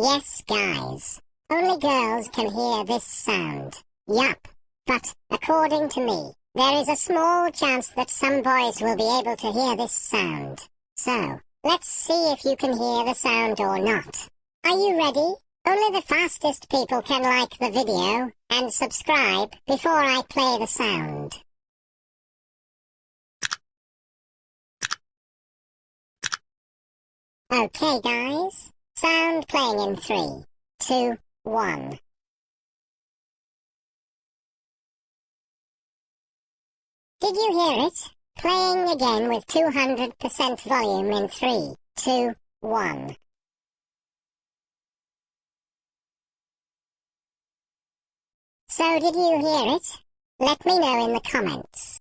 Yes, guys. Only girls can hear this sound. Yup. But, according to me, there is a small chance that some boys will be able to hear this sound. So, let's see if you can hear the sound or not. Are you ready? Only the fastest people can like the video and subscribe before I play the sound. Okay, guys. Sound playing in 3, 2, 1. Did you hear it? Playing again with 200% volume in 3, 2, 1. So did you hear it? Let me know in the comments.